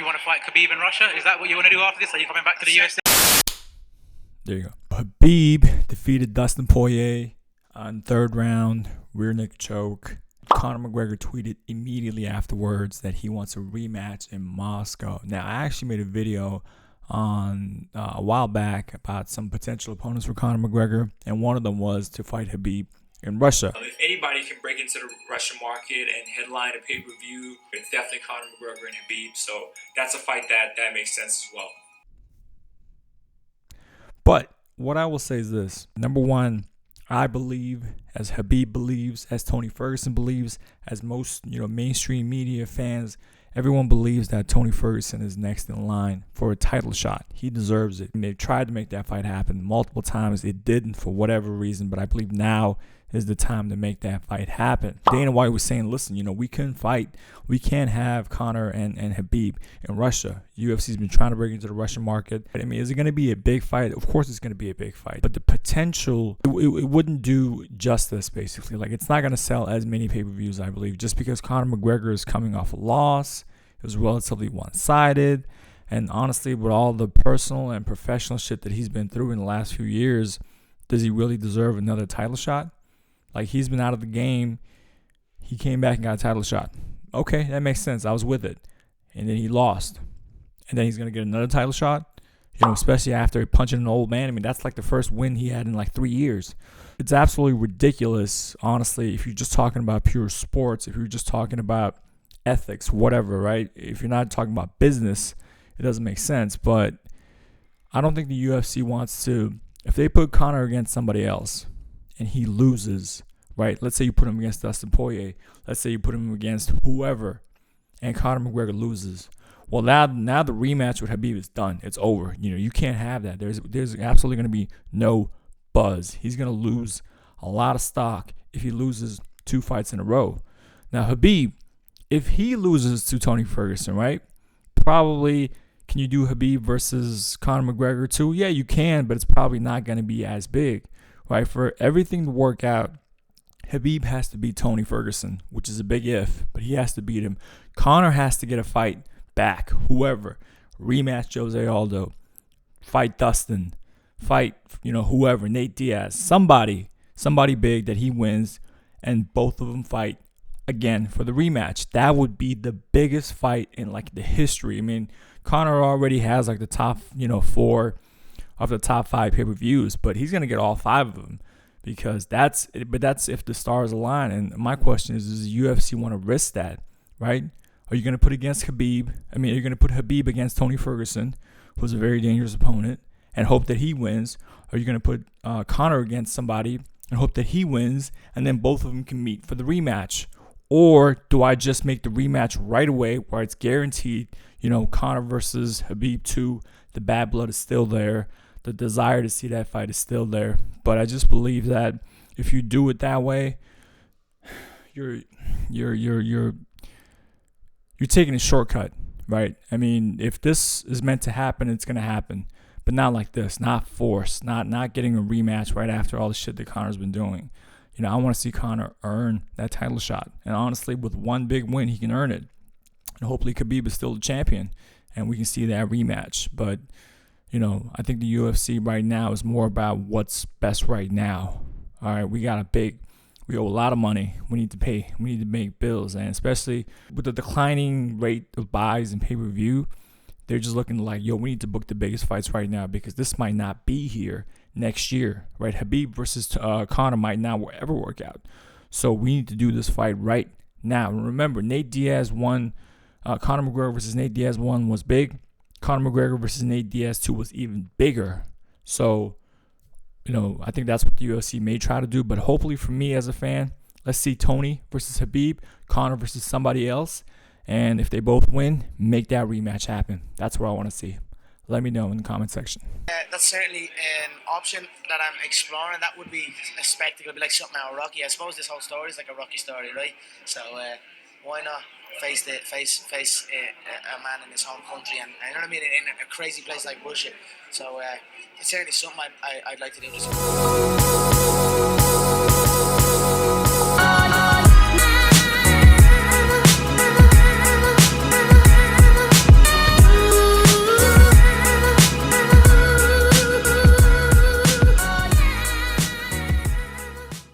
you want to fight Khabib in Russia? Is that what you want to do after this? Are you coming back to the UFC? There you go. Khabib defeated Dustin Poirier on third round, rear naked choke. Conor McGregor tweeted immediately afterwards that he wants a rematch in Moscow. Now, I actually made a video on a while back about some potential opponents for Conor McGregor, and one of them was to fight Khabib in Russia. If anybody can break into the Russian market and headline a pay-per-view, it's definitely Conor McGregor and Khabib. So that's a fight that makes sense as well. But what I will say is this. Number one, I believe, as Khabib believes, as Tony Ferguson believes, as most mainstream media fans, everyone believes that Tony Ferguson is next in line for a title shot. He deserves it. And they've tried to make that fight happen multiple times. It didn't for whatever reason, but I believe now is the time to make that fight happen. Dana White was saying, listen, we couldn't fight. We can't have Conor and Khabib in Russia. UFC's been trying to break into the Russian market. I mean, is it going to be a big fight? Of course it's going to be a big fight. But the potential, it wouldn't do justice, basically. Like, it's not going to sell as many pay-per-views, I believe, just because Conor McGregor is coming off a loss. It was relatively one-sided. And honestly, with all the personal and professional shit that he's been through in the last few years, does he really deserve another title shot? Like, he's been out of the game. He came back and got a title shot. Okay, that makes sense. I was with it. And then he lost. And then he's going to get another title shot, especially after punching an old man. I mean, that's like the first win he had in like 3 years. It's absolutely ridiculous, honestly, if you're just talking about pure sports, if you're just talking about ethics, whatever, right? If you're not talking about business, it doesn't make sense. But I don't think the UFC wants to, if they put Conor against somebody else, and he loses, right? Let's say you put him against Dustin Poirier. Let's say you put him against whoever, and Conor McGregor loses. Well, now the rematch with Khabib is done. It's over. You can't have that. There's absolutely going to be no buzz. He's going to lose a lot of stock if he loses 2 fights in a row. Now, Khabib, if he loses to Tony Ferguson, right? Probably, can you do Khabib versus Conor McGregor too? Yeah, you can, but it's probably not going to be as big. Right, for everything to work out, Khabib has to beat Tony Ferguson, which is a big if, but he has to beat him. Conor has to get a fight back, whoever. Rematch Jose Aldo, fight Dustin, fight, whoever, Nate Diaz, somebody big that he wins, and both of them fight again for the rematch. That would be the biggest fight in like the history. I mean, Conor already has like the top, 4 of the top 5 pay-per-views, but he's going to get all 5 of them because that's if the stars align. And my question is, does the UFC want to risk that, right? Are you going to put against Khabib? I mean, are you going to put Khabib against Tony Ferguson, who's a very dangerous opponent, and hope that he wins? Or are you going to put Conor against somebody and hope that he wins, and then both of them can meet for the rematch? Or do I just make the rematch right away where it's guaranteed, Conor versus Khabib 2, the bad blood is still there. The desire to see that fight is still there. But I just believe that if you do it that way, you're taking a shortcut, right? I mean, if this is meant to happen, it's going to happen. But not like this, not forced, not getting a rematch right after all the shit that Conor's been doing. I want to see Conor earn that title shot. And honestly, with one big win, he can earn it. And hopefully Khabib is still the champion and we can see that rematch. But, I think the UFC right now is more about what's best right now. All right, we owe a lot of money. We need to pay. We need to make bills. And especially with the declining rate of buys and pay-per-view, they're just looking like, we need to book the biggest fights right now because this might not be here next year, right? Khabib versus Conor might not ever work out. So we need to do this fight right now. And remember, Nate Diaz won. Conor McGregor versus Nate Diaz 1 was big. Conor McGregor versus Nate Diaz 2 was even bigger. So, I think that's what the UFC may try to do. But hopefully for me as a fan, let's see Tony versus Khabib, Conor versus somebody else. And if they both win, make that rematch happen. That's what I want to see. Let me know in the comment section. That's certainly an option that I'm exploring. That would be a spectacle. It'd be like something out of Rocky. I suppose this whole story is like a Rocky story, right? So why not face a man in his home country and you know what I mean, in a crazy place like Russia. So it's certainly something I'd like to do.